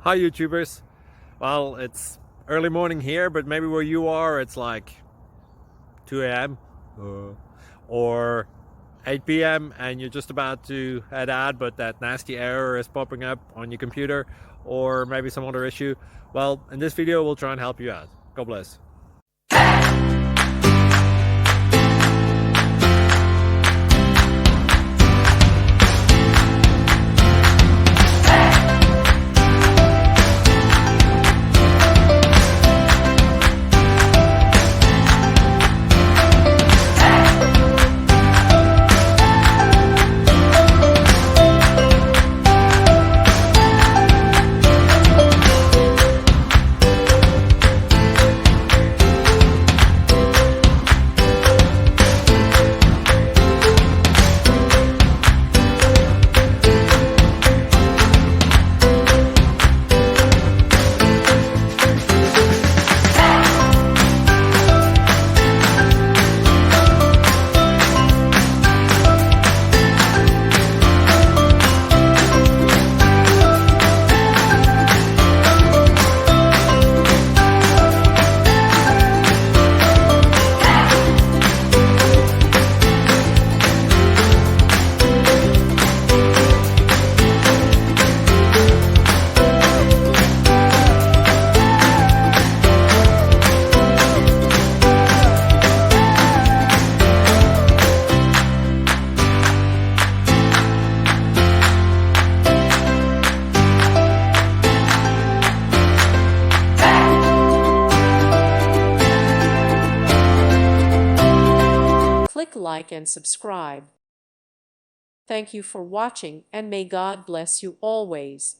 Hi YouTubers. Well, it's early morning here, but maybe where you are it's like 2 a.m. or 8 p.m. and you're just about to head out, but that nasty error is popping up on your computer, or maybe some other issue. Well, in this video we'll try and help you out. God bless. Click like and subscribe. Thank you for watching, and may God bless you always.